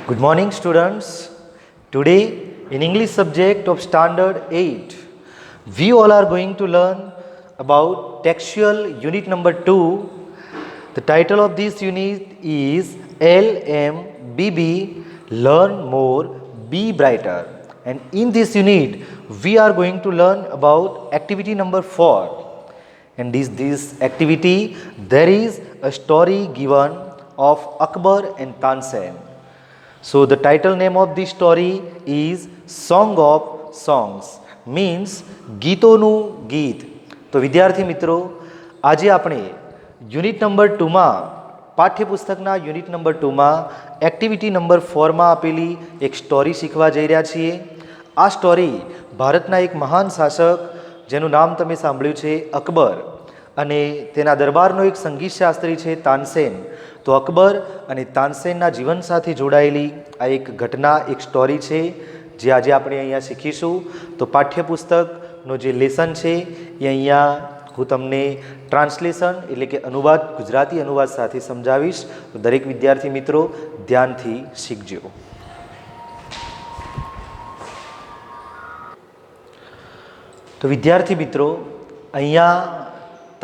Good morning, students. Today, in English subject of Standard 8, we all are going to learn about textual unit number 2. The title of this unit is LMBB, Learn More, Be Brighter. And in this unit, we are going to learn about activity number 4. And this activity, there is a story given of Akbar and Tansen. So the title name of this story is Song of Songs, means ગીતોનું ગીત. તો વિદ્યાર્થી મિત્રો, આજે આપણે unit number 2માં પાઠ્યપુસ્તકના unit number 2માં activity number 4માં આપેલી એક સ્ટોરી શીખવા જઈ રહ્યા છીએ. આ સ્ટોરી ભારતના એક મહાન શાસક જેનું નામ તમે સાંભળ્યું છે અકબર અને તેના દરબારનો એક સંગીતશાસ્ત્રી છે તાનસેન. તો અકબર અને તાનસેનના જીવન સાથે જોડાયેલી આ એક ઘટના, એક સ્ટોરી છે જે આજે આપણે અહીંયા શીખીશું. તો પાઠ્યપુસ્તકનો જે લેસન છે એ અહીંયા હું તમને ટ્રાન્સલેશન એટલે કે અનુવાદ, ગુજરાતી અનુવાદ સાથે સમજાવીશ. તો દરેક વિદ્યાર્થી મિત્રો ધ્યાનથી શીખજો. તો વિદ્યાર્થી મિત્રો, અહીંયા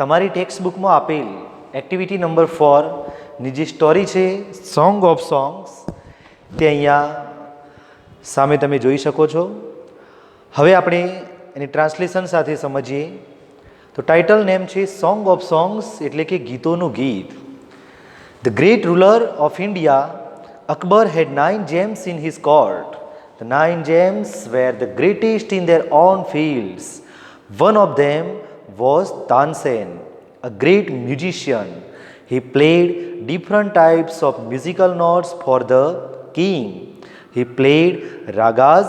તમારી ટેક્સ્ટ બુકમાં આપેલ એક્ટિવિટી નંબર 4 ની જે સ્ટોરી છે સોંગ ઓફ સોંગ્સ તે અહીંયા સામે તમે જોઈ શકો છો. હવે આપણે એની ટ્રાન્સલેશન સાથે સમજીએ. તો ટાઇટલ નેમ છે સોંગ ઓફ સોંગ્સ એટલે કે ગીતોનું ગીત. The great ruler of India Akbar had 9 gems in his court. The 9 gems were the greatest in their own fields. One of them was Tansen, a great musician. He played different types of musical notes for the king. He played ragas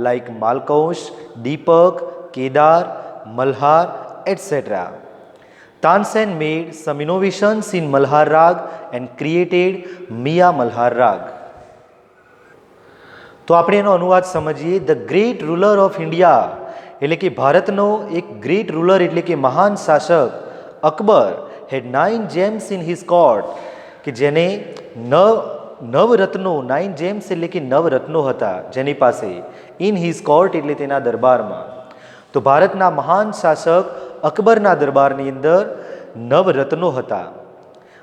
like Malkaush, Deepak, Kedar, Malhar, etc. Tansen made some innovations in Malhar Rag and created Mia Malhar Rag. તો આપણે એનો અનુવાદ સમજીએ. The great ruler of India એટલે કે ભારતનો એક great ruler એટલે કે મહાન શાસક Akbar had 9 gems in his court, કે જેને નવરત્નો 9 gems એટલે કે નવરત્નો હતા જેની પાસે, ઇન હિઝ કોર્ટ એટલે તેના દરબારમાં. તો ભારતના મહાન શાસક અકબરના દરબારની અંદર નવરત્નો હતા.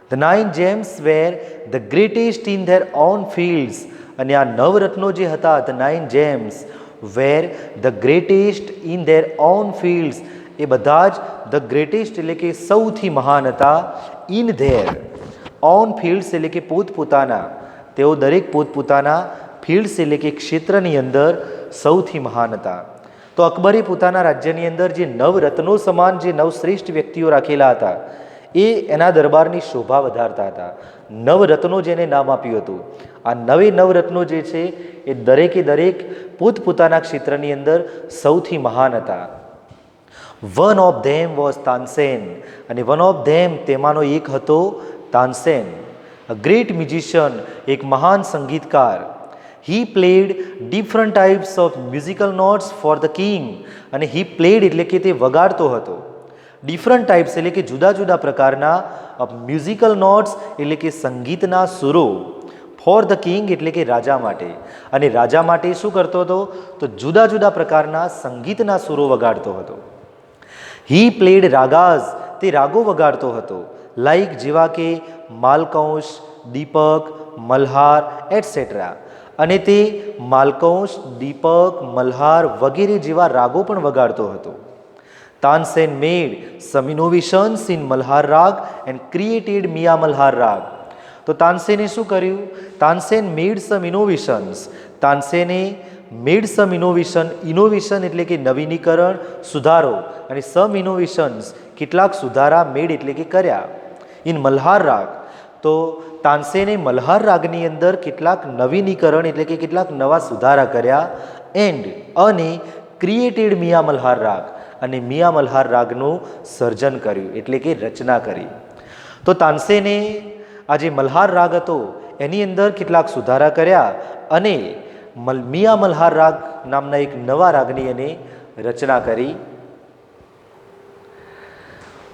The 9 gems were the greatest in their own fields. અને આ નવરત્નો જે હતા, the 9 gems were the greatest in their own fields, એ બધા જ ધ ગ્રેટેસ્ટ એટલે કે સૌથી મહાન હતા. ઇન ધેર ઓન ફિલ્ડ્સ એટલે કે પોતપોતાના, તેઓ દરેક પોતપોતાના ફિલ્ડ્સ એટલે કે ક્ષેત્રની અંદર સૌથી મહાન હતા. તો અકબરે પોતાના રાજ્યની અંદર જે નવરત્નો સમાન જે નવશ્રેષ્ઠ વ્યક્તિઓ રાખેલા હતા એ એના દરબારની શોભા વધારતા હતા. નવરત્નો જેને નામ આપ્યું હતું. આ નવરત્નો જે છે એ દરેકે દરેક પોતપોતાના ક્ષેત્રની અંદર સૌથી મહાન હતા. One of them was Tansen, અને વન ઓફ ધેમ તેમાંનો એક હતો તાનસેન. અ ગ્રેટ મ્યુઝિશિયન, એક મહાન સંગીતકાર. He played different types of musical notes for the king, અને હી પ્લેડ એટલે કે તે વગાડતો હતો. ડિફરન્ટ ટાઈપ્સ એટલે કે જુદા જુદા પ્રકારના મ્યુઝિકલ નોટ્સ એટલે કે સંગીતના સુરો, ફોર ધ કિંગ એટલે કે રાજા માટે. અને રાજા માટે શું કરતો હતો? તો જુદા જુદા પ્રકારના સંગીતના સુરો વગાડતો હતો. હી પ્લેડ રાગાઝ, તે રાગો વગાડતો હતો. લાઈક જેવા કે માલકૌશ, દીપક, મલ્હાર એટસેટ્રા. અને તે માલકૌશ, દીપક, મલ્હાર વગેરે જેવા રાગો પણ વગાડતો હતો. તાનસેન મેડ સમ ઇનોવેશન્સ ઇન મલ્હાર રાગ એન્ડ ક્રિએટેડ મિયા મલ્હાર રાગ. તો તાનસેને શું કર્યું? તાનસેન મેડ સમ ઇનોવેશન્સ. તાનસેને મેડ સમ ઇનોવેશન, ઇનોવેશન એટલે કે નવીનીકરણ, સુધારો, અને સમ ઇનોવેશન્સ કેટલાક સુધારા, મેડ એટલે કે કર્યા, ઇન મલ્હાર રાગ. તો તાનસેને મલ્હાર રાગની અંદર કેટલાક નવીનીકરણ એટલે કે કેટલાક નવા સુધારા કર્યા. એન્ડ અને ક્રિએટેડ મિયા મલ્હાર રાગ, અને મિયા મલ્હાર રાગનું સર્જન કર્યું એટલે કે રચના કરી. તો તાનસેને આ જે મલ્હાર રાગ હતો એની અંદર કેટલાક સુધારા કર્યા અને મિયા મલ્હાર રાગ નામના એક નવા રાગની એને રચના કરી.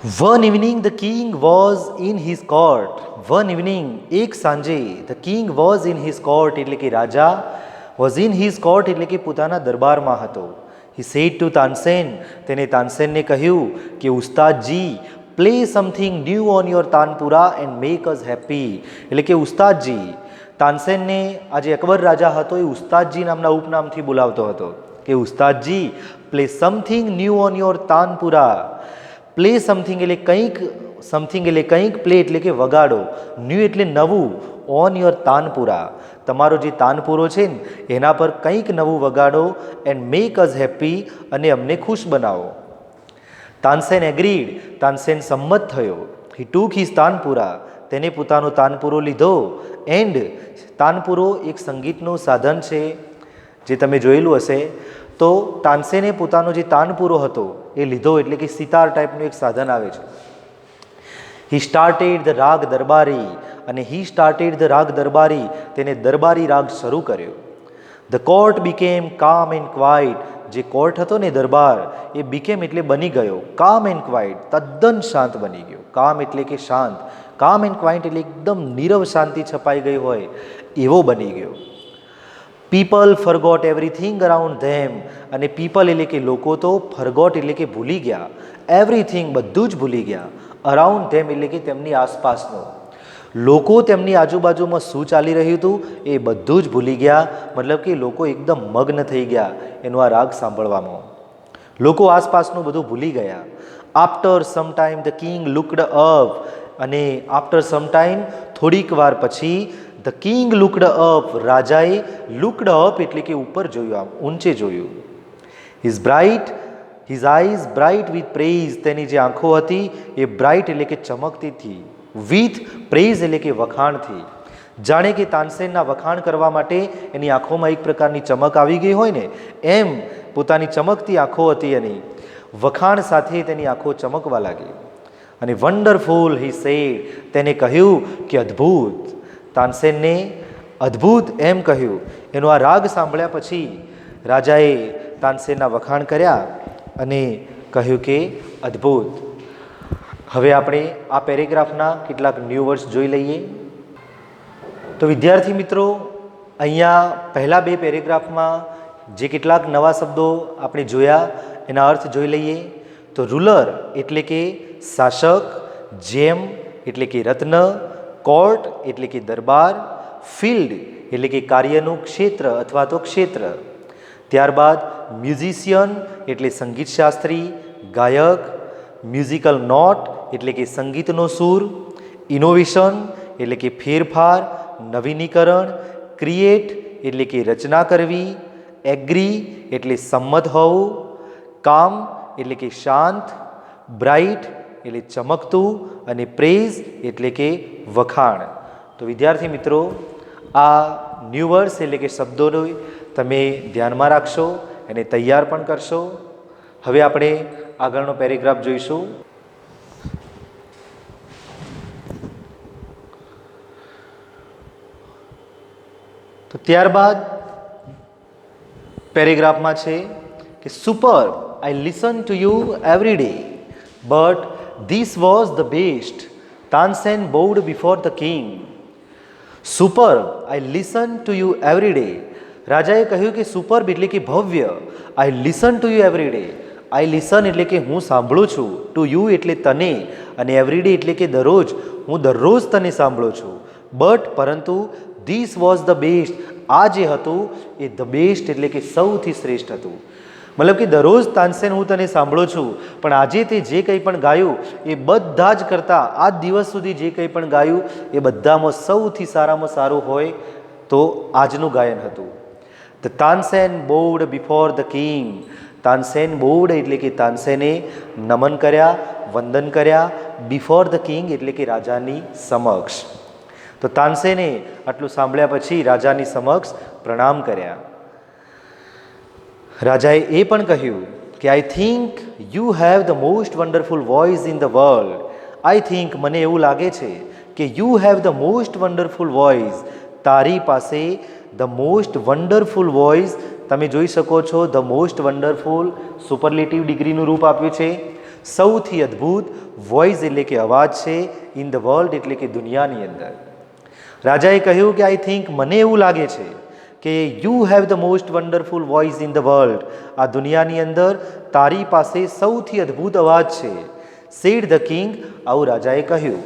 One evening the king was in his court. One evening, એક સાંજે, the king was in his court એટલે કે રાજા was in his court એટલે કે પોતાના દરબારમાં હતો. He said to તાનસેન, તેને તાનસેનને કહ્યું કે ઉસ્તાદજી, play something new on your tanpura and make us happy. એટલે કે ઉસ્તાદજી, તાનસેનને આજે અકબર રાજા હતો એ ઉસ્તાદજી નામના ઉપનામથી બોલાવતો હતો કે ઉસ્તાદજી, play something new on your tanpura. Play something એટલે કંઈક, સમથિંગ એટલે કંઈક, પ્લે એટલે કે વગાડો, ન્યૂ એટલે નવું, ઓન યોર તાનપુરા, તમારો જે તાનપુરો છે ને એના પર કંઈક નવું વગાડો, એન્ડ મેક અસ હેપી, અને અમને ખુશ બનાવો. તાનસેન એગ્રીડ, તાનસેન સંમત થયો. હી ટુક હિઝ તાનપુરા, તેને પોતાનો તાનપુરો લીધો. એન્ડ તાનપુરો એક સંગીતનું સાધન છે, જે તમે જોયેલું હશે. તો તાનસેને પોતાનો જે તાનપુરો હતો એ લીધો, એટલે કે સિતાર ટાઈપનું એક સાધન આવે છે. હી સ્ટાર્ટેડ ધ રાગ દરબારી, અને હી સ્ટાર્ટેડ ધ રાગ દરબારી, તેને દરબારી રાગ શરૂ કર્યો. ધ કોર્ટ બીકેમ કામ એન્ડ ક્વાઇટ, જે કોર્ટ હતો ને દરબાર, એ બીકેમ એટલે બની ગયો, કામ એન્ડ ક્વાઇટ, તદ્દન શાંત બની ગયો. કામ એટલે કે શાંત, કામ એન્ડ ક્વાઇટ એટલે એકદમ નીરવ શાંતિ છપાઈ ગઈ હોય એવો બની ગયો. પીપલ ફરગોટ એવરીથિંગ અરાઉન્ડ ધેમ, અને પીપલ એટલે કે લોકો તો, ફરગોટ એટલે કે ભૂલી ગયા, એવરીથિંગ બધું જ ભૂલી ગયા, અરાઉન્ડ ધેમ એટલે કે તેમની આસપાસનું. લોકો તેમની આજુબાજુમાં શું ચાલી રહ્યું હતું એ બધું જ ભૂલી ગયા, મતલબ કે લોકો એકદમ મગ્ન થઈ ગયા એનો આ રાગ સાંભળવામાં. લોકો આસપાસનું બધું ભૂલી ગયા. After some time the king looked up, અને આફ્ટર સમ ટાઈમ થોડીક વાર પછી, ધ કિંગ લુકડ અપ, રાજાએ લુકડ અપ એટલે કે ઉપર જોયું, આમ ઊંચે જોયું. His bright, his eyes bright with praise, તેની જે આંખો હતી એ બ્રાઇટ એટલે કે ચમકતી હતી, વિથ પ્રેઇઝ એટલે કે વખાણથી. જાણે કે તાનસેનના વખાણ કરવા માટે એની આંખોમાં એક પ્રકારની ચમક આવી ગઈ હોય ને, એમ પોતાની ચમકતી આંખો હતી એની, વખાણ સાથે તેની આંખો ચમકવા લાગી. અને વન્ડરફુલ હી સેડ, તેને કહ્યું કે અદ્ભુત. તાનસેનને અદ્ભુત એમ કહ્યું. એનો આ રાગ સાંભળ્યા પછી રાજાએ તાનસેનના વખાણ કર્યા અને કહ્યું કે અદ્ભુત. હવે આપણે આ પેરેગ્રાફના કેટલાક ન્યૂ વર્ડ્સ જોઈ લઈએ. તો વિદ્યાર્થી મિત્રો, અહીંયા પહેલા બે પેરેગ્રાફમાં જે કેટલાક નવા શબ્દો આપણે જોયા એના અર્થ જોઈ લઈએ. તો રૂલર એટલે કે શાસક, જેમ એટલે કે રત્ન, કોર્ટ એટલે કે દરબાર, ફિલ્ડ એટલે કે કાર્યનું ક્ષેત્ર અથવા તો ક્ષેત્ર. ત્યારબાદ મ્યુઝિશિયન એટલે સંગીતશાસ્ત્રી, ગાયક, મ્યુઝિકલ નોટ એટલે કે સંગીતનો સૂર, ઇનોવેશન એટલે કે ફેરફાર, નવીનીકરણ, ક્રિએટ એટલે કે રચના કરવી, એગ્રી એટલે સંમત હોવું, કામ એટલે કે શાંત, બ્રાઇટ એટલે ચમકતું, અને પ્રેઝ એટલે કે વખાણ. તો વિદ્યાર્થી મિત્રો, આ ન્યૂ વર્ડ્સ એટલે કે શબ્દોનો તમે ધ્યાનમાં રાખશો અને તૈયાર પણ કરશો. હવે આપણે આગળનો પેરેગ્રાફ જોઈશું. તો ત્યારબાદ પેરેગ્રાફમાં છે કે super, I listen to you every day, but this was the best. Tansen bowed before the king. Super, I listen to you every day. રાજાએ કહ્યું કે સુપર્બ એટલે કે ભવ્ય, I listen to you every day. I listen એટલે કે હું સાંભળું છું, ટુ યુ એટલે તને, અને એવરી ડે એટલે કે દરરોજ, હું દરરોજ તને સાંભળું છું. બટ પરંતુ, ધીસ વોઝ ધ બેસ્ટ, આ જે હતું એ ધ બેસ્ટ એટલે કે સૌથી શ્રેષ્ઠ હતું. મતલબ કે દરરોજ તાનસેન હું તને સાંભળું છું, પણ આજે તે જે કંઈ પણ ગાયું એ બધા જ કરતાં, આ દિવસ સુધી જે કંઈ પણ ગાયું એ બધામાં સૌથી સારામાં સારું હોય તો આજનું ગાયન હતું. The Tansen bowed before the king. Tansen બોવડ એટલે કે તાનસેને નમન કર્યા, વંદન કર્યા, બિફોર ધ કિંગ એટલે કે રાજાની સમક્ષ. તો તાનસેને આટલું સાંભળ્યા પછી રાજાની સમક્ષ પ્રણામ કર્યા. રાજાએ એ પણ કહ્યું કે I think you have the most wonderful voice in the world. I think, મને એવું લાગે છે કે you have the most wonderful voice, તારી પાસે ધ મોસ્ટ વન્ડરફુલ વોઇસ. તમે જોઈ શકો છો ધ મોસ્ટ વન્ડરફુલ સુપરલેટિવ ડિગ્રીનું રૂપ આપ્યું છે. સૌથી અદ્ભુત વોઇસ એટલે કે અવાજ છે ઇન ધ વર્લ્ડ એટલે કે દુનિયાની અંદર. રાજાએ કહ્યું કે આઈ થિંક મને એવું લાગે છે કે you have the most wonderful voice in the world. આ દુનિયાની અંદર તારી પાસે સૌથી અદ્ભુત અવાજ છે. સેડ ધ કિંગ, આવું રાજાએ કહ્યું.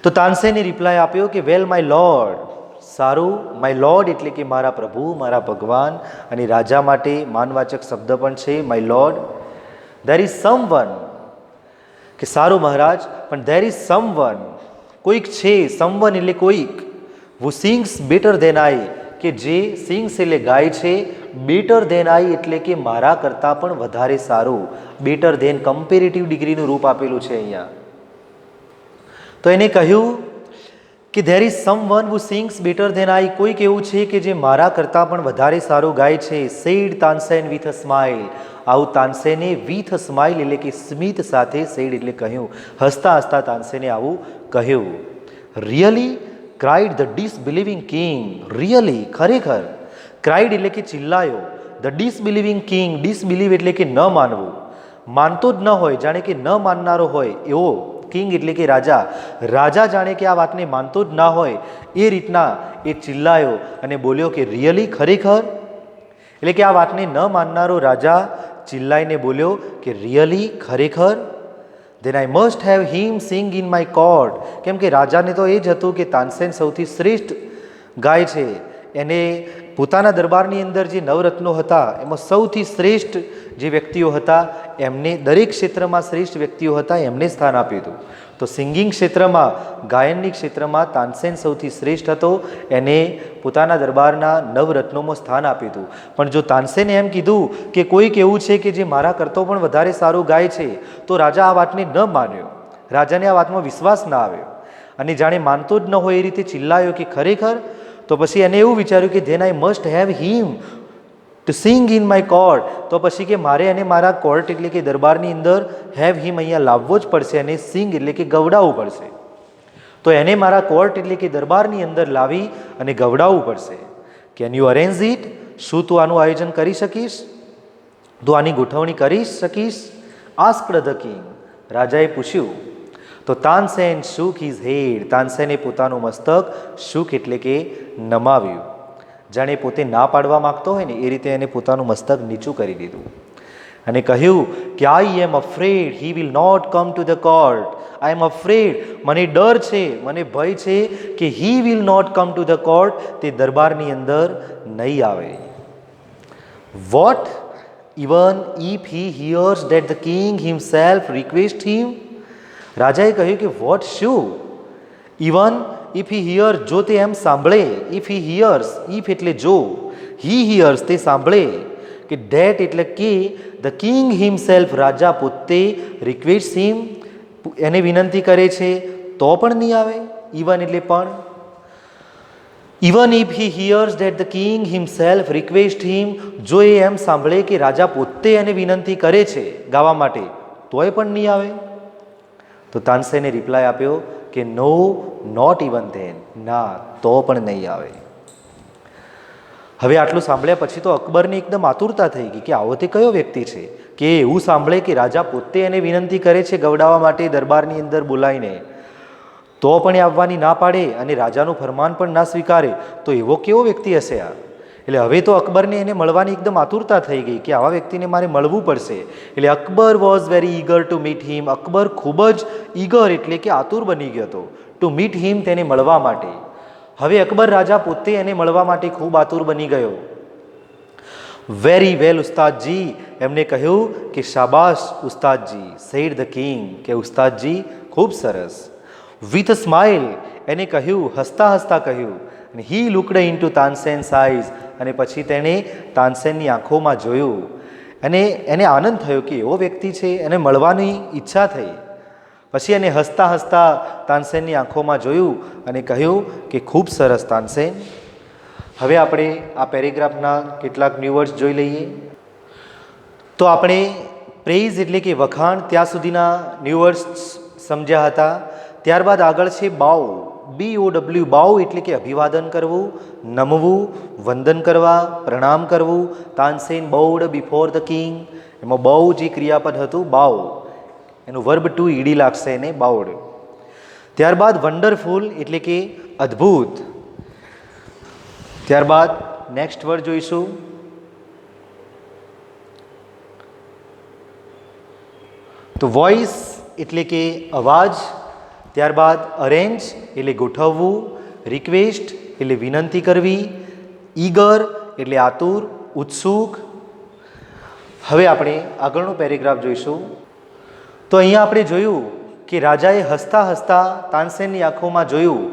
તો તાનસેને રિપ્લાય આપ્યો કે વેલ માય લોર્ડ, સારું, માય લોર્ડ એટલે કે મારા પ્રભુ, મારા ભગવાન. અને રાજા માટે માનવાચક શબ્દ પણ છે my lord. There is someone, કે સારું મહારાજ, પણ ધેર ઇઝ સમવન, કોઈક છે, સમવન એટલે કોઈક, who sings better than I, કે જે સિંગ્સ એટલે ગાય છે, બેટર ધેન આઈ એટલે કે મારા કરતાં પણ વધારે સારું. બેટર ધેન કમ્પેરેટિવ ડિગ્રીનું રૂપ આપેલું છે અહીંયા. તો એને કહ્યું કે there is someone who sings better than I, કોઈક એવું છે કે જે મારા કરતાં પણ વધારે સારું ગાય છે. Said Tansen with a smile, આવું તાનસેને વિથ અ સ્માઇલ એટલે કે સ્મિત સાથે, સેડ એટલે કહ્યું, હસતા હસતા તાનસેને આવું કહ્યું. Really cried the disbelieving king, really ખરેખર, ક્રાઇડ એટલે કે ચિલ્લાયો, ધ ડિસબિલીવિંગ કિંગ, ડિસબિલીવ એટલે કે ન માનવું, માનતો જ ન હોય, જાણે કે ન માનનારો હોય એવો, કિંગ એટલે કે રાજા, રાજા જાણે કે આ વાતને માનતો જ ના હોય એ રીતના એ ચિલ્લાયો અને બોલ્યો કે રિયલી ખરેખર, એટલે કે આ વાતને ન માનનારો રાજા ચિલ્લાઈને બોલ્યો કે રિયલી ખરેખર. Then I must have him sing in my court, કેમ કે રાજાને તો એ જ હતું કે તાનસેન સૌથી શ્રેષ્ઠ ગાય છે. એને પોતાના દરબારની અંદર જે નવરત્નો હતા એમાં સૌથી શ્રેષ્ઠ જે વ્યક્તિઓ હતા એમને, દરેક ક્ષેત્રમાં શ્રેષ્ઠ વ્યક્તિઓ હતા એમને સ્થાન આપ્યું હતું. તો સિંગિંગ ક્ષેત્રમાં, ગાયનની ક્ષેત્રમાં તાનસેન સૌથી શ્રેષ્ઠ હતો, એને પોતાના દરબારના નવરત્નોમાં સ્થાન આપ્યું હતું. પણ જો તાનસેને એમ કીધું કે કોઈક એવું છે કે જે મારા કરતો પણ વધારે સારું ગાય છે, તો રાજા આ વાતને ન માન્યો, રાજાને આ વાતમાં વિશ્વાસ ના આવ્યો અને જાણે માનતો જ ન હોય એ રીતે ચિલ્લાયો કે ખરેખર. તો પછી એને એવું વિચાર્યું કે than I must have him to sing in my court, તો પછી કે મારે એને મારા કોર્ટ એટલે કે દરબારની અંદર હેવ હિમ અહીંયા લાવવો જ પડશે અને સિંગ એટલે કે ગવડાવવું પડશે. તો એને મારા કોર્ટ એટલે કે દરબારની અંદર લાવી અને ગવડાવવું પડશે. કેન યુ અરેન્જ ઇટ, શું તું આનું આયોજન કરી શકીશ, તું આની ગોઠવણી કરી શકીશ. આસ્ક્ડ ધ કિંગ, રાજાએ પૂછ્યું. તો તાનસેન શુક હિઝ હેડ, તાનસેને પોતાનું મસ્તક શુક એટલે કે નમાવ્યું, જાણે પોતે ના પાડવા માંગતો હોય ને એ રીતે એને પોતાનું મસ્તક નીચું કરી દીધું અને કહ્યું કે I am afraid he will not come to the court. I am afraid, મને ડર છે, મને ભય છે કે he will not come to the court, તે દરબારની અંદર નહીં આવે. What, even if he hears that the king himself request him. રાજાએ કહ્યું કે વોટ, શું, ઇવન ઇફ હી હિયર્સ, જો તે એમ સાંભળે, ઇફ હી હિયર્સ, ઇફ એટલે જો, હી હિયર્સ તે સાંભળે, કે ડેટ એટલે કે ધ કિંગ હિમસેલ્ફ, રાજા પોતે, રિક્વેસ્ટ હિમ એને વિનંતી કરે છે તો પણ નહીં આવે. ઇવન એટલે પણ, even if he hears that the king himself request him, જો એ એમ સાંભળે કે રાજા પોતે એને વિનંતી કરે છે ગાવા માટે તોય પણ નહીં આવે. તો તાનસેને રિપ્લાય આપ્યો કે નો, નોટ ઇવન ધેન, ના તો પણ નહીં આવે. હવે આટલું સાંભળ્યા પછી તો અકબરને એકદમ આતુરતા થઈ ગઈ કે આવો તે કયો વ્યક્તિ છે કે એવું સાંભળે કે રાજા પોતે એને વિનંતી કરે છે ગવડાવવા માટે દરબારની અંદર બોલાવીને, તો પણ એ આવવાની ના પાડે અને રાજાનું ફરમાન પણ ના સ્વીકારે, તો એવો કેવો વ્યક્તિ હશે આ. એટલે હવે તો અકબરને એને મળવાની એકદમ આતુરતા થઈ ગઈ કે આવા વ્યક્તિને મારે મળવું પડશે. એટલે Akbar was very eager to meet him, Akbar ખૂબ જ ઈગર એટલે કે આતુર બની ગયો હતો ટુ મીટ હિમ, તેને મળવા માટે. હવે અકબર રાજા પોતે એને મળવા માટે ખૂબ આતુર બની ગયો. વેરી વેલ ઉસ્તાદજી, એમને કહ્યું કે શાબાશ ઉસ્તાદજી. સેડ ધ કિંગ, કે ઉસ્તાદજી ખૂબ સરસ. વિથ અ સ્માઇલ, એને કહ્યું, હસતા હસતા કહ્યું. અને he looked into Tansen's eyes, અને પછી તેણે તાનસેનની આંખોમાં જોયું અને એને આનંદ થયો કે એવો વ્યક્તિ છે, એને મળવાની ઈચ્છા થઈ. પછી એને હસતા હસતા તાનસેનની આંખોમાં જોયું અને કહ્યું કે ખૂબ સરસ તાનસેન. હવે આપણે આ પેરેગ્રાફના કેટલાક ન્યૂ વર્ડ્સ જોઈ લઈએ. તો આપણે પ્રેઇઝ એટલે કે વખાણ ત્યાં સુધીના ન્યૂ વર્ડ્સ સમજ્યા હતા. ત્યારબાદ આગળ છે બાઉ, BOW, બાઉ એટલે કે અભિવાદન કરવું, નમવું, વંદન કરવા, પ્રણામ કરવું. Tansen baud before the king, એમાં બહુ જે ક્રિયાપદ હતું બાવ, એનું વર્બ ટુ ઈડી લાગશે એને બાવડ. ત્યારબાદ વન્ડરફુલ એટલે કે અદ્ભુત. ત્યારબાદ નેક્સ્ટ વર્ડ જોઈશું તો વોઇસ એટલે કે અવાજ. ત્યારબાદ અરેન્જ એટલે ગોઠવવું, રિક્વેસ્ટ એટલે વિનંતી કરવી, ઈગર એટલે આતુર, ઉત્સુક. હવે આપણે આગળનું પેરેગ્રાફ જોઈશું. તો અહીંયા આપણે જોયું કે રાજાએ હસતા હસતા તાનસેનની આંખોમાં જોયું.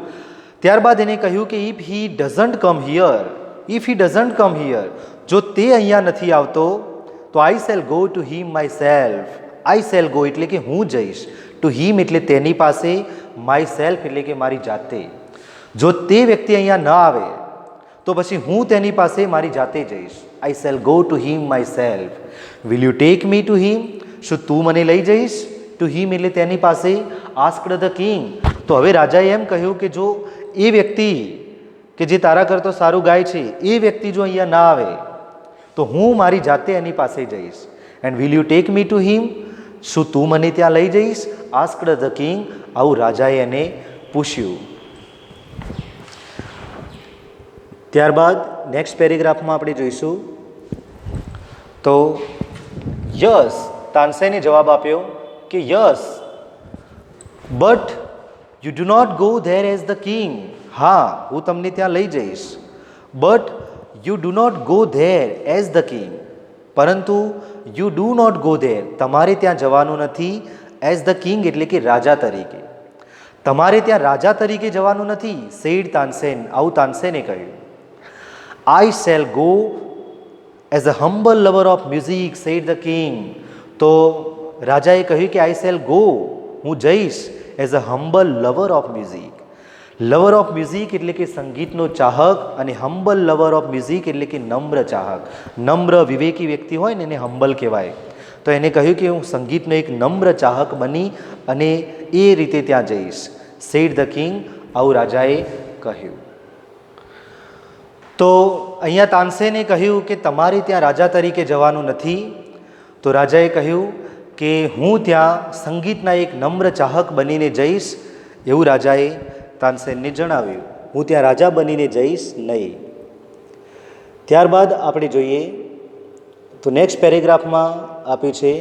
ત્યારબાદ એને કહ્યું કે if he doesn't come here, જો તે અહીંયા નથી આવતો તો આઈ shall go to him my self. I shall go એટલે કે હું જઈશ, ટુ હિમ એટલે તેની પાસે, માય સેલ્ફ એટલે કે મારી જાતે. જો તે વ્યક્તિ અહીંયા ન આવે તો પછી હું તેની પાસે મારી જાતે જઈશ. આઈ shall go to him my self. Will you take me to him, શું તું મને લઈ જઈશ? ટુ હિમ એટલે તેની પાસે. Asked the king. તો હવે રાજાએ એમ કહ્યું કે જો એ વ્યક્તિ કે જે તારા કરતો સારું ગાય છે એ વ્યક્તિ જો અહીંયા ના આવે તો હું મારી જાતે એની પાસે જઈશ. And will you take me to him, શું તું મને ત્યાં લઈ જઈશ? Asked the king. આવું રાજાએ એને પૂછ્યું. ત્યારબાદ નેક્સ્ટ પેરેગ્રાફમાં આપણે જોઈશું તો યસ, તાનસેને જવાબ આપ્યો કે yes but you do not go there as the king. હા, હું તમને ત્યાં લઈ જઈશ. But you do not go there as the king, પરંતુ you do not go there, તમારે ત્યાં જવાનું નથી. એઝ ધ કિંગ એટલે કે રાજા તરીકે. તમારે ત્યાં રાજા તરીકે જવાનું નથી. સેડ તાનસેન, આવું તાનસેને કહ્યું. I shall go as a humble lover of music, said the king. તો રાજાએ કહ્યું કે આઈ શેલ ગો, હું જઈશ as a humble lover of music. Lover of music એટલે કે સંગીતનો ચાહક, અને હમ્બલ લવર ઓફ મ્યુઝિક એટલે કે નમ્ર ચાહક. નમ્ર વિવેકી વ્યક્તિ હોય ને એને હમ્બલ કહેવાય. તો એને કહ્યું કે હું સંગીતનો એક નમ્ર ચાહક બની અને એ રીતે ત્યાં જઈશ. સેડ ધ કિંગ, આવું રાજાએ કહ્યું. તો અહીંયા તાનસેને કહ્યું કે તમારે ત્યાં રાજા તરીકે જવાનું નથી. તો રાજાએ કહ્યું કે હું ત્યાં સંગીતના એક નમ્ર ચાહક બનીને જઈશ, એવું રાજાએ તાનસેનને જણાવ્યું. હું ત્યાં રાજા બનીને જઈશ નહીં. ત્યારબાદ આપણે જોઈએ તો નેક્સ્ટ પેરેગ્રાફમાં આપ્યું છે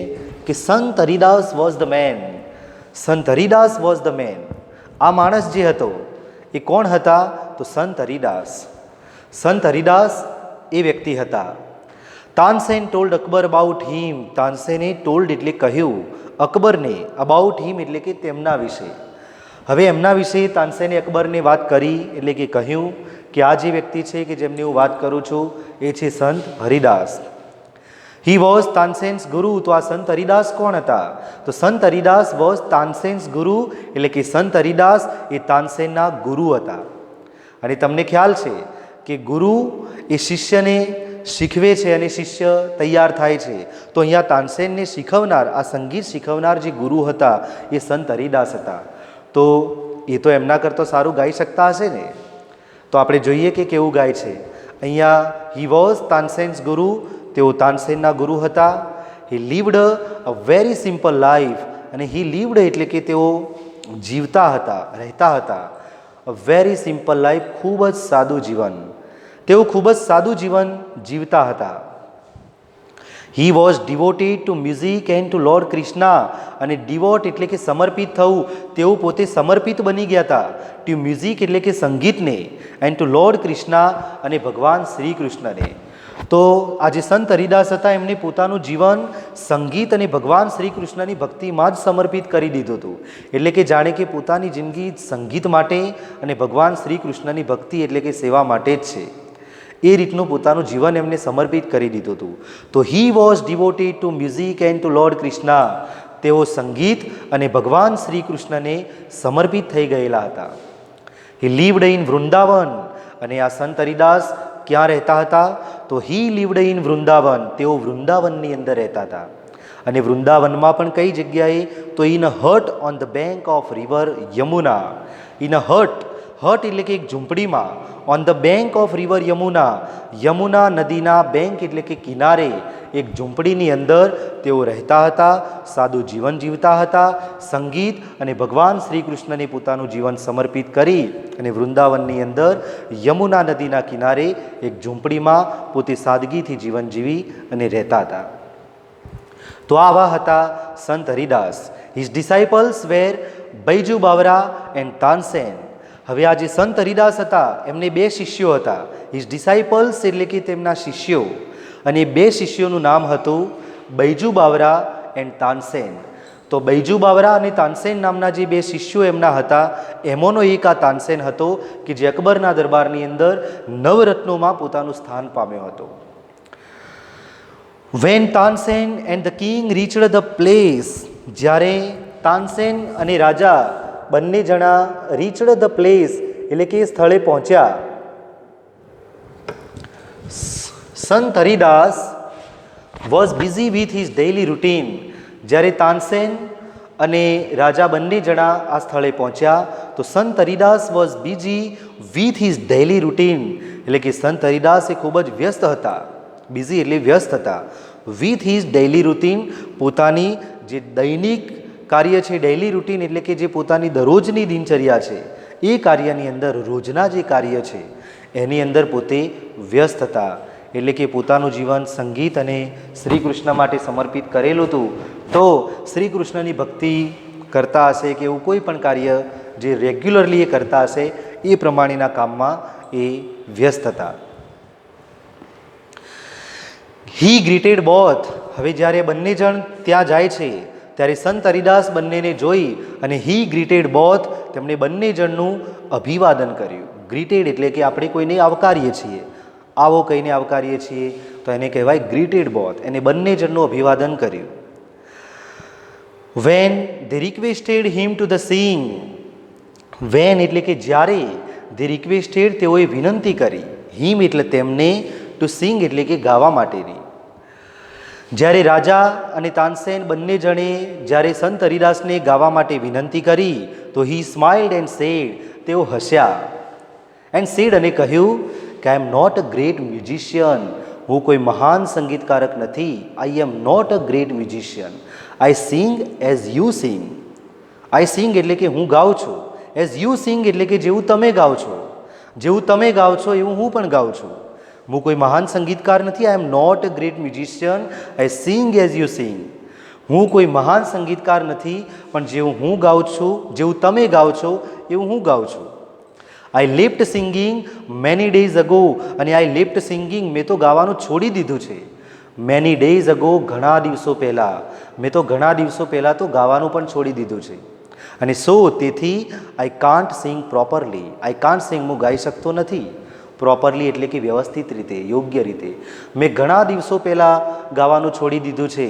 કે સંત હરિદાસ વોઝ ધ મેન. સંત હરિદાસ વોઝ ધ મેન. આ માણસ જે હતો એ કોણ હતા? તો સંત હરિદાસ. સંત હરિદાસ એ વ્યક્તિ હતા. Tansen told Akbar about him. તાનસેને ટોલ્ડ એટલે કહ્યું, અકબરને અબાઉટ હિમ એટલે કે તેમના વિશે. હવે એમના વિશે તાનસેને અકબરને વાત કરી એટલે કે કહ્યું કે આ જે વ્યક્તિ છે કે જેમની હું વાત કરું છું એ છે સંત હરિદાસ. હી વોઝ તાનસેન્સ ગુરુ. તો આ સંત હરિદાસ કોણ હતા? તો સંત હરિદાસ વોઝ તાનસેન્સ ગુરુ એટલે કે સંત હરિદાસ એ તાનસેનના ગુરુ હતા. અને તમને ખ્યાલ છે કે ગુરુ એ શિષ્યને શીખવે છે અને શિષ્ય તૈયાર થાય છે. તો અહીંયા તાનસેનને શીખવનાર, આ સંગીત શીખવનાર જે ગુરુ હતા એ સંત હરિદાસ હતા. તો એ તો એમના કરતાં સારું ગાઈ શકતા હશે ને. તો આપણે જોઈએ કે કેવું ગાય છે. અહીંયા હી વોઝ તાનસેન્સ ગુરુ, તેઓ તાનસેનના ગુરુ હતા. હી લીવડ અ વેરી સિમ્પલ લાઈફ. અને હી લીવડ એટલે કે તેઓ જીવતા હતા, રહેતા હતા. અ વેરી સિમ્પલ લાઈફ, ખૂબ જ સાદું જીવન. તેઓ ખૂબ જ સાદું જીવન જીવતા હતા. He was devoted to music and to lord Krishna. અને ડિવોટ એટલે કે સમર્પિત થવું, તેઓ પોતે સમર્પિત બની ગયા હતા ટુ મ્યુઝિક એટલે કે સંગીતને, એન્ડ ટુ લોર્ડ કૃષ્ણા અને ભગવાન શ્રી કૃષ્ણને. તો આ જે સંત હરિદાસ હતા એમને પોતાનું જીવન સંગીત અને ભગવાન શ્રી કૃષ્ણની ભક્તિમાં જ સમર્પિત કરી દીધું હતું. એટલે કે જાણે કે પોતાની જિંદગી સંગીત માટે અને ભગવાન શ્રી કૃષ્ણની ભક્તિ એટલે કે સેવા માટે જ છે. એ રીતનું પોતાનું જીવન એમને સમર્પિત કરી દીધું હતું. તો he was devoted to music and to lord Krishna. તેઓ સંગીત અને ભગવાન શ્રી કૃષ્ણને સમર્પિત થઈ ગયેલા હતા. હી લીવડ ઇન વૃંદાવન. અને આ સંત હરિદાસ ક્યાં રહેતા હતા? તો હી લીવડ ઇન વૃંદાવન. તેઓ વૃંદાવનની અંદર રહેતા હતા. અને વૃંદાવનમાં પણ કઈ જગ્યાએ? તો in a hut on the bank of river Yamuna. In a hut, hut એટલે કે એક ઝૂંપડીમાં, on the bank of river Yamuna. Yamuna નદીના બેંક એટલે કે કિનારે, એક ઝૂંપડીની અંદર તેઓ રહેતા હતા, સાદું જીવન જીવતા હતા, સંગીત અને ભગવાન શ્રી કૃષ્ણને પોતાનું જીવન સમર્પિત કરી અને વૃંદાવનની અંદર યમુના નદીના કિનારે એક ઝૂંપડીમાં પોતે સાદગીથી જીવન જીવી અને રહેતા હતા. તો આવા હતા સંત Haridas. His disciples were Baiju Bawra and Tansen. હવે આ જે સંત હરિદાસ હતા એમને બે શિષ્યો હતા. હિઝ ડિસાઇપલ્સ એટલે કે તેમના શિષ્યો, અને બે શિષ્યોનું નામ હતું બૈજુ બાવરા એન્ડ તાનસેન. તો બૈજુ બાવરા અને તાનસેન નામના જે બે શિષ્યો એમના હતા, એમાંનો એક આ તાનસેન હતો કે જે અકબરના દરબારની અંદર નવરત્નોમાં પોતાનું સ્થાન પામ્યો હતો. When Tansen and the king reached the place, જ્યારે તાનસેન અને રાજા બંને જણા reached the place એટલે કે સ્થળે પહોંચ્યા, સંત Haridas was busy with his daily routine. જ્યારે તાનસેન અને રાજા બંને જણા આ સ્થળે પહોંચ્યા તો સંત Haridas was busy with his daily routine એટલે કે સંત હરિદાસ એ ખૂબ જ વ્યસ્ત હતા. બિઝી એટલે વ્યસ્ત હતા. વિથ હિઝ ડેઇલી રૂટીન, પોતાની જે દૈનિક કાર્ય છે, ડેઇલી રૂટીન એટલે કે જે પોતાની દરરોજની દિનચર્યા છે એ કાર્યની અંદર, રોજના જે કાર્ય છે એની અંદર પોતે વ્યસ્ત હતા. એટલે કે પોતાનું જીવન સંગીત અને શ્રી કૃષ્ણ માટે સમર્પિત કરેલું હતું. તો શ્રી કૃષ્ણની ભક્તિ કરતા હશે કે એવું કોઈ પણ કાર્ય જે રેગ્યુલરલી એ કરતા હશે એ પ્રમાણેના કામમાં એ વ્યસ્ત હતા. હી ગ્રીટેડ બોથ. હવે જ્યારે બંને જણ ત્યાં જાય છે ત્યારે સંત હરિદાસ બંનેને જોઈ અને હી ગ્રીટેડ બોથ, તેમણે બંને જણનું અભિવાદન કર્યું. ગ્રીટેડ એટલે કે આપણે કોઈને આવકારીએ છીએ, આવો કહીને આવકારીએ છીએ તો એને કહેવાય ગ્રીટેડ બોથ. એને બંને જણનું અભિવાદન કર્યું. When they requested him to the sing. When એટલે કે જ્યારે, ધે રિક્વેસ્ટેડ તેઓએ વિનંતી કરી, હિમ એટલે તેમને, ટુ સિંગ એટલે કે ગાવા માટેની. જ્યારે રાજા અને તાનસેન બંને જણે જ્યારે સંત હરિદાસને ગાવા માટે વિનંતી કરી તો હી સ્માઇલ્ડ એન્ડ સેડ, તેઓ હસ્યા. એન્ડ સેડ અને કહ્યું કે I am not a great musician, હું કોઈ મહાન સંગીતકારક નથી. I am not a great musician. I sing as you sing. I sing એટલે કે હું ગાઉં છું. એઝ યુ સિંગ એટલે કે જેવું તમે ગાઓ છો, જેવું તમે ગાઓ છો એવું હું પણ ગાઉં છું. હું કોઈ મહાન સંગીતકાર નથી. I am not a great musician, I sing as you sing. હું કોઈ મહાન સંગીતકાર નથી, પણ જેવું હું ગાઉં છું, જેવું તમે ગાઓ છો એવું હું ગાઉં છું. I left singing many days ago. અને આઈ લેફ્ટ સિંગિંગ, મેં તો ગાવાનું છોડી દીધું છે. મેની ડેઝ અગો, ઘણા દિવસો પહેલાં. મેં તો ઘણા દિવસો પહેલાં તો ગાવાનું પણ છોડી દીધું છે. અને સો તેથી I can't sing properly. I can't sing, હું ગાઈ શકતો નથી. પ્રોપરલી એટલે કે વ્યવસ્થિત રીતે, યોગ્ય રીતે. મેં ઘણા દિવસો પહેલાં ગાવાનું છોડી દીધું છે.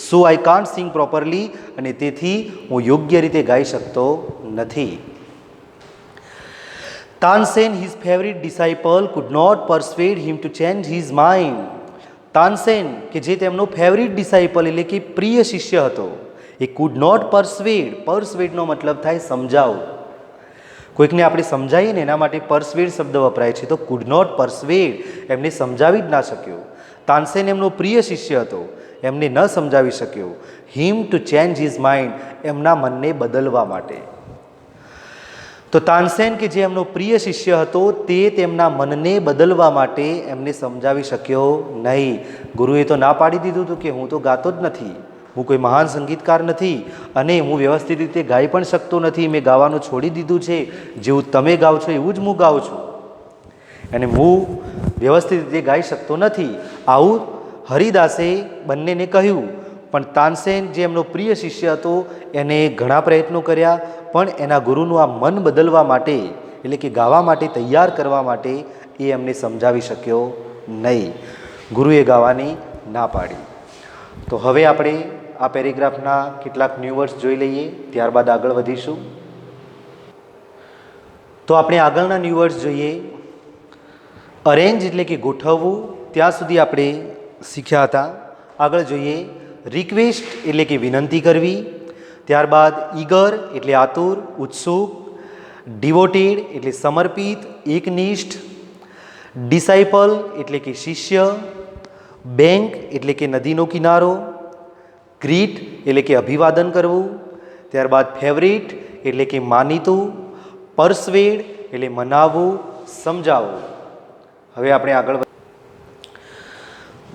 સો આઈ કાન્ટ સિંગ પ્રોપરલી, અને તેથી હું યોગ્ય રીતે ગાઈ શકતો નથી. Tansen, his favourite disciple, could not persuade him to change his mind. Tansen કે જે તેમનો ફેવરિટ ડિસાઇપલ એટલે કે પ્રિય શિષ્ય હતો, એ કુડ નોટ પરસ્વેડ. પરસ્વેડનો મતલબ થાય સમજાવું. કોઈકને આપણે સમજાવીએ ને એના માટે પરસ્વેડ શબ્દ વપરાય છે. તો કુડ નોટ પરસ્વેડ, એમને સમજાવી જ ના શક્યો. તાનસેન એમનો પ્રિય શિષ્ય હતો, એમને ન સમજાવી શક્યો. હિમ ટુ ચેન્જ હિઝ માઇન્ડ, એમના મનને બદલવા માટે. તો તાનસેન કે જે એમનો પ્રિય શિષ્ય હતો તે તેમના મનને બદલવા માટે એમને સમજાવી શક્યો નહીં. ગુરુએ તો ના પાડી દીધું હતું કે હું તો ગાતો જ નથી, હું કોઈ મહાન સંગીતકાર નથી, અને હું વ્યવસ્થિત રીતે ગાઈ પણ શકતો નથી. મેં ગાવાનું છોડી દીધું છે. જેવું તમે ગાઓ છો એવું જ હું ગાઉં છું, અને હું વ્યવસ્થિત રીતે ગાઈ શકતો નથી. આવું હરિદાસે બંનેને કહ્યું. પણ તાનસેન જે એમનો પ્રિય શિષ્ય હતો એને ઘણા પ્રયત્નો કર્યા, પણ એના ગુરુનું આ મન બદલવા માટે એટલે કે ગાવા માટે તૈયાર કરવા માટે એ એમને સમજાવી શક્યો નહીં. ગુરુએ ગાવાની ના પાડી. તો હવે આપણે આ પેરેગ્રાફના કેટલાક ન્યૂ વર્ડ્સ જોઈ લઈએ, ત્યારબાદ આગળ વધીશું. તો આપણે આગળના ન્યૂ વર્ડ્સ જોઈએ. અરેન્જ એટલે કે ગોઠવવું, ત્યાં સુધી આપણે શીખ્યા હતા. આગળ જોઈએ રિક્વેસ્ટ એટલે કે વિનંતી કરવી. ત્યારબાદ ઈગર એટલે આતુર, ઉત્સુક. ડિવોટેડ એટલે સમર્પિત, એકનિષ્ઠ. ડિસાઇપલ એટલે કે શિષ્ય. બેંક એટલે કે નદીનો કિનારો, ગ્રીટ એટલે કે અભિવાદન કરવું, ત્યારબાદ ફેવરિટ એટલે કે માનીતું, પરસ્વેડ એટલે મનાવવું, સમજાવવું. હવે આપણે આગળ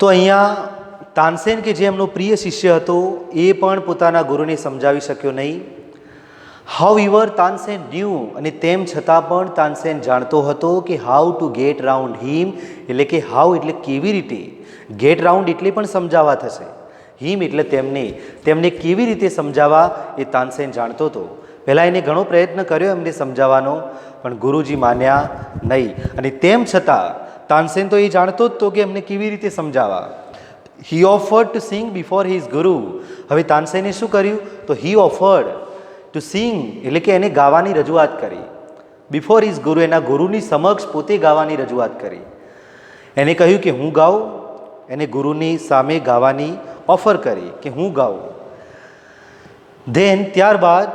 તો અહીંયા તાનસેન કે જે એમનો પ્રિય શિષ્ય હતો એ પણ પોતાના ગુરુને સમજાવી શક્યો નહીં. હાઉએવર તાનસેન ન્યૂ, અને તેમ છતાં પણ તાનસેન જાણતો હતો કે હાઉ ટુ ગેટ રાઉન્ડ હિમ, એટલે કે હાઉ એટલે કેવી રીતે, ગેટ રાઉન્ડ એટલે પણ સમજાવવા થશે, હિમ એટલે તેમને કેવી રીતે સમજાવવા એ તાનસેન જાણતો હતો. પહેલાં એને ઘણો પ્રયત્ન કર્યો એમને સમજાવવાનો, પણ ગુરુજી માન્યા નહીં. અને તેમ છતાં તાનસેન તો એ જાણતો જ હતો કે એમને કેવી રીતે સમજાવવા. He offered to sing before his guru. હવે તાનસેને શું કર્યું? તો હી ઓફર્ડ ટુ સિંગ એટલે કે એને ગાવાની રજૂઆત કરી. બિફોર હિઝ ગુરુ, એના ગુરુની સમક્ષ પોતે ગાવાની રજૂઆત કરી. એને કહ્યું કે હું ગાઉં, એને ગુરુની સામે ગાવાની ઓફર કરી કે હું ગાઉં. ધેન ત્યારબાદ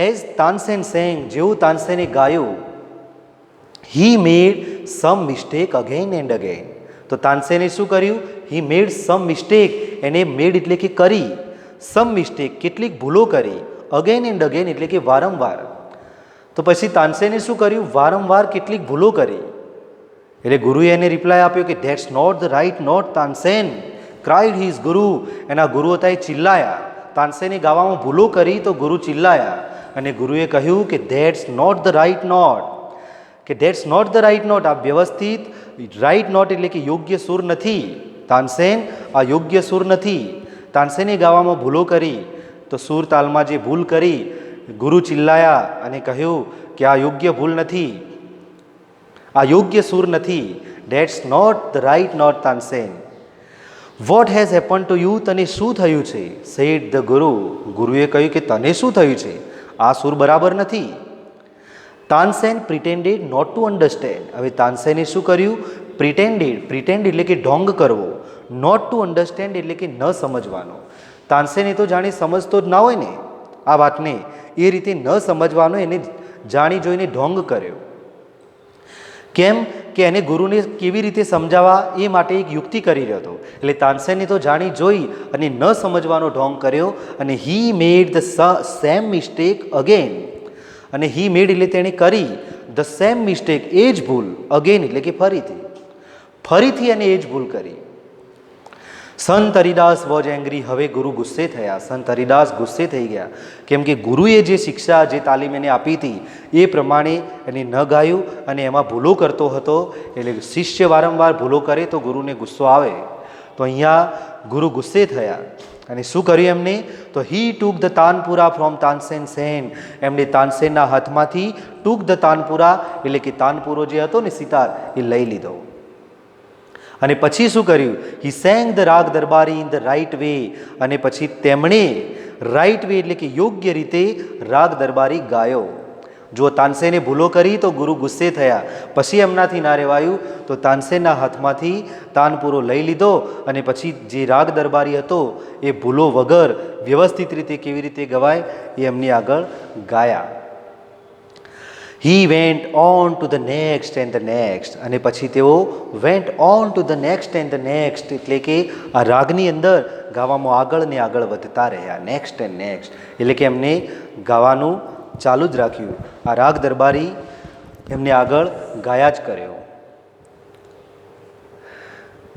એઝ તાનસેન સેંગ, જેવું તાનસેને ગાયું, હી મેડ સમ મિસ્ટેક અગેન એન્ડ અગેન. તો તાનસેને શું કર્યું? હી મેડ સમ મિસ્ટેક, એને મેડ એટલે કે કરી, સમ મિસ્ટેક કેટલીક ભૂલો કરી, અગેન એન્ડ અગેન એટલે કે વારંવાર. તો પછી તાનસેને શું કર્યું? વારંવાર કેટલીક ભૂલો કરી. એટલે ગુરુએ એને રિપ્લાય આપ્યો કે that's not the right note Tansen, cried his guru. એના ગુરુ હતા એ ચિલ્લાયા. તાનસેને ગાવામાં ભૂલો કરી તો ગુરુ ચિલ્લાયા, અને ગુરુએ કહ્યું કે that's not the right note, કે that's not the right note, આ વ્યવસ્થિત રાઇટ નોટ એટલે કે યોગ્ય સુર નથી. તાનસેન, આ યોગ્ય સુર નથી. તાનસેને ગાવામાં ભૂલો કરી તો સુર તાલમાં જે ભૂલ કરી, ગુરુ ચિલ્લાયા અને કહ્યું કે આ યોગ્ય ભૂલ નથી, આ યોગ્ય સુર નથી. That's not the right note Tansen. What has happen to you, તને શું થયું છે? સેડ ધ ગુરુ, ગુરુએ કહ્યું કે તને શું થયું છે? આ સુર બરાબર નથી. Tansen pretended not to understand. હવે તાનસેને શું કર્યું? પ્રિટેન્ડ એટલે કે ઢોંગ કરવો, નોટ ટુ અન્ડરસ્ટેન્ડ એટલે કે ન સમજવાનો. તાનસેન એ તો જાણી સમજતો જ ના હોય ને આ વાતને, એ રીતે ન સમજવાનો એને જાણી જોઈને ઢોંગ કર્યો. કેમ કે એને ગુરુને કેવી રીતે સમજાવવા એ માટે એક યુક્તિ કરી રહ્યો હતો. એટલે તાનસેને તો જાણી જોઈ અને ન સમજવાનો ઢોંગ કર્યો, અને he made the same mistake again. અને હી મેડ એટલે તેણે કરી, ધ સેમ મિસ્ટેક એ જ ભૂલ, અગેન એટલે કે ફરીથી અને એ જ ભૂલ કરી. સંત હરિદાસ વોઝ એંગ્રી. હવે ગુરુ ગુસ્સે થયા, સંત હરિદાસ ગુસ્સે થઈ ગયા, કેમ કે ગુરુએ જે શિક્ષા, જે તાલીમ એને આપી હતી એ પ્રમાણે એને ન ગાયું અને એમાં ભૂલો કરતો હતો. એટલે શિષ્ય વારંવાર ભૂલો કરે તો ગુરુને ગુસ્સો આવે. તો અહીંયા ગુરુ ગુસ્સે થયા અને શું કર્યું એમને? તો હી ટૂક ધ તાનપુરા ફ્રોમ તાનસેન સેન. એમણે તાનસેનના હાથમાંથી ટૂક ધ તાનપુરા એટલે કે તાનપુરો જે હતો ને સિતાર, એ લઈ લીધો. અને પછી શું કર્યું? હી સેંગ ધ રાગ દરબારી ઇન ધ રાઇટ વે. અને પછી તેમણે રાઇટ વે એટલે કે યોગ્ય રીતે રાગ દરબારી ગાયો. જો તાનસેને ભૂલો કરી તો ગુરુ ગુસ્સે થયા, પછી એમનાથી ના રહેવાયું તો તાનસેનના હાથમાંથી તાનપુરો લઈ લીધો, અને પછી જે રાગ દરબારી હતો એ ભૂલો વગર વ્યવસ્થિત રીતે કેવી રીતે ગવાય એ એમની આગળ ગાયા. He went on to the next and the next. અને પછી તેઓ went on to the next and the next એટલે કે આ રાગની અંદર ગાવામાં આગળ ને આગળ વધતા રહ્યા. નેક્સ્ટ એન્ડ નેક્સ્ટ એટલે કે એમને ગાવાનું ચાલુ જ રાખ્યું. આ રાગ દરબારી એમને આગળ ગાયા જ કર્યો.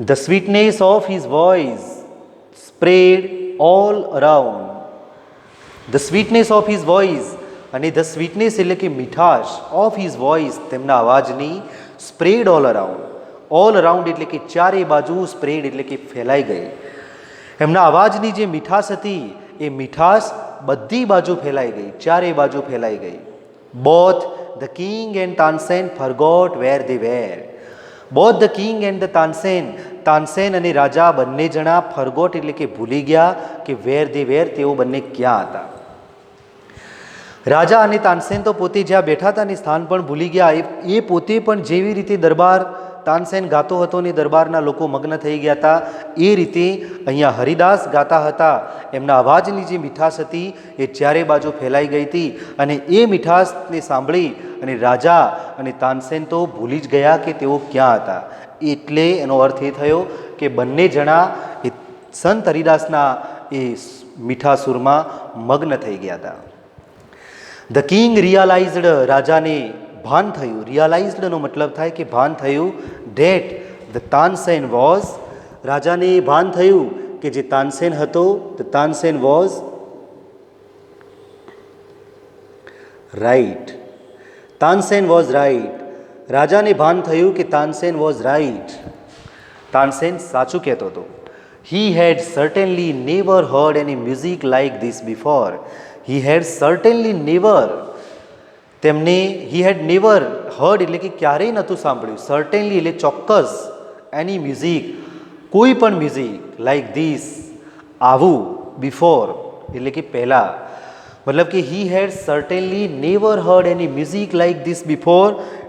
The sweetness of his voice spread all around. The sweetness of his voice, અને ધ સ્વીટનેસ એટલે કે મીઠાશ, ઓફ હિઝ વોઇસ તેમના અવાજની, spread all around. All around એટલે કે ચારે બાજુ, સ્પ્રેડ એટલે કે ફેલાઈ ગઈ. એમના અવાજની જે મીઠાશ હતી એ મીઠાશ બધી બાજુ ફેલાઈ ગઈ, ચારે બાજુ ફેલાઈ ગઈ. Both the king and Tansen forgot where they were. Both the king and the Tansen, Tansen અને રાજા બંને જણા ફરગોટ એટલે કે ભૂલી ગયા કે વેર દે વેર, તેઓ બંને ક્યાં હતા. રાજા અને તાનસેન તો પોતે જ્યાં બેઠા હતા ને સ્થાન પણ ભૂલી ગયા. એ પોતે પણ જેવી રીતે દરબાર તાનસેન ગાતો હતો ને દરબારના લોકો મગ્ન થઈ ગયા હતા, એ રીતે અહીંયા હરિદાસ ગાતા હતા. એમના અવાજની જે મીઠાશ હતી એ ચારે બાજુ ફેલાઈ ગઈ હતી અને એ મીઠાશને સાંભળી અને રાજા અને તાનસેન તો ભૂલી જ ગયા કે તેઓ ક્યાં હતા. એટલે એનો અર્થ એ થયો કે બંને જણા એ સંત હરિદાસના એ મીઠા સુરમાં મગ્ન થઈ ગયા હતા. ધ કિંગ રિયલાઇઝડ, રાજાને ભાન થયું. રિયલાઇઝડનો મતલબ થાય કે ભાન થયું. ડેટ ધ તાનસેન વોઝ, રાજાને ભાન થયું કે જે તાનસેન હતો, the Tansen was right. Tansen was right. રાજાને ભાન થયું કે તાનસેન વોઝ રાઈટ. તાનસેન સાચું કહેતો હતો. He had certainly never heard any music like this before. He had certainly never, તેમને હી હેડ નેવર હર્ડ એટલે કે ક્યારેય નહોતું સાંભળ્યું. સર્ટેનલી એટલે ચોક્કસ, એની મ્યુઝિક, કોઈ પણ મ્યુઝિક, લાઈક ધીસ, આવું, બિફોર એટલે કે પહેલાં. મતલબ કે he had certainly never heard any music like this before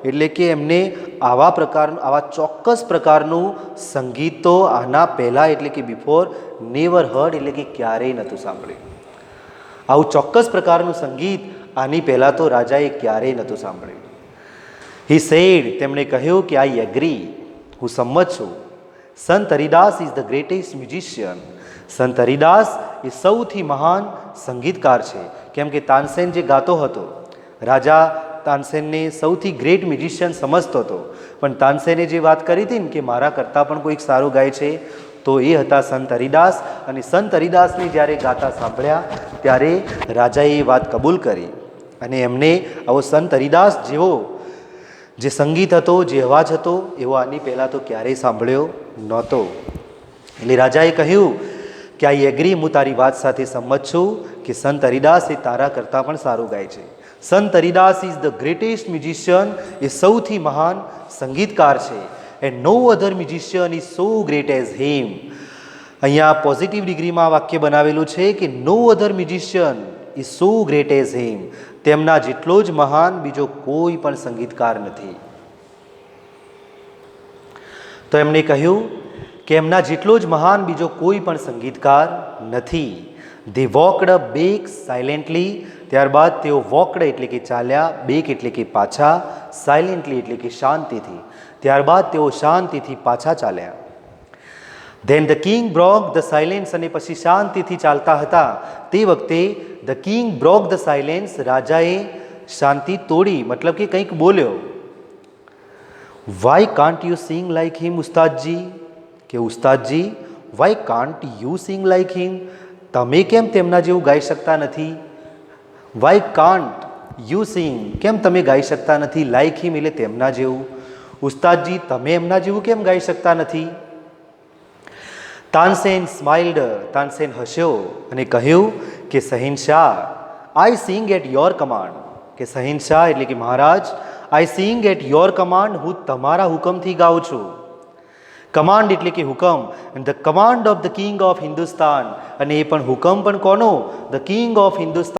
એટલે કે એમને આવા પ્રકારનું, આવા ચોક્કસ પ્રકારનું સંગીત તો આના પહેલાં એટલે કે બિફોર, નેવર હર્ડ એટલે કે ક્યારેય નહોતું સાંભળ્યું. આવું ચોક્કસ પ્રકારનું સંગીત આની પહેલાં તો રાજાએ ક્યારેય નહોતું સાંભળ્યું. હી સેડ, તેમણે કહ્યું કે આઈ એગ્રી, હું સંમત છું. સંત Haridas is the greatest musician. સંત હરિદાસ એ સૌથી મહાન સંગીતકાર છે. કેમ કે તાનસેન જે ગાતો હતો, રાજા તાનસેનને સૌથી ગ્રેટ મ્યુઝિશિયન સમજતો હતો, પણ તાનસેને જે વાત કરી હતી ને કે મારા કરતાં પણ કોઈક સારું ગાય છે, તો એ હતા સંત હરિદાસ. અને સંત હરિદાસને જ્યારે ગાતા સાંભળ્યા ત્યારે રાજાએ એ વાત કબૂલ કરી અને એમને આવો સંત હરિદાસ જેવો જે સંગીત હતો, જે અવાજ હતો, એવો આની પહેલાં તો ક્યારેય સાંભળ્યો નહોતો. એટલે રાજાએ કહ્યું કે આઈ એગ્રી, હું તારી વાત સાથે સંમત છું કે સંત હરિદાસ એ તારા કરતાં પણ સારું ગાય છે. Sant Haridas is the greatest musician, એ સૌથી મહાન સંગીતકાર છે. And no other musician is so great as him. અહીંયા પોઝિટિવ ડિગ્રીમાં વાક્ય બનાવેલું છે કે no other musician is so great as him. તેમના જેટલો જ મહાન બીજો કોઈ પણ સંગીતકાર નથી. તો એમણે કહ્યું કે એમના જેટલો જ મહાન બીજો કોઈ પણ સંગીતકાર નથી. ધે વોકડ બેક સાયલેન્ટલી, ત્યારબાદ તેઓ વોકડ એટલે કે ચાલ્યા, બેક એટલે કે પાછા, સાયલેન્ટલી એટલે કે શાંતિથી, ત્યારબાદ તેઓ શાંતિથી પાછા ચાલ્યા. Then the king broke the silence, અને પછી શાંતિથી ચાલતા હતા તે વખતે the king broke the silence, રાજાએ શાંતિ તોડી, મતલબ કે કંઈક બોલ્યો. Why can't you sing like him Ustadji, કે Ustadji why can't you sing like him, તમે કેમ તેમના જેવું ગાઈ શકતા નથી. વાય કાન્ટ યુ સિંગ, કેમ તમે ગાઈ શકતા નથી, લાઈક હિમ એટલે તેમના જેવું. ઉસ્તાદજી તમે એમના જેવું કેમ ગાઈ શકતા નથી. તાનસેન સ્માઇલ્ડ, તાનસેન હસ્યો અને કહ્યું કે શહેનશાહ, આઈ સિંગ એટ યોર કમાન્ડ, કે શહેનશાહ એટલે કે મહારાજ, આઈ સિંગ એટ યોર કમાન્ડ, હું તમારા હુકમથી ગાઉં છું. કમાન્ડ એટલે કે હુકમ. The command of the king of Hindustan, અને એ પણ હુકમ પણ કોનો, ધ કિંગ ઓફ હિન્દુસ્તાન.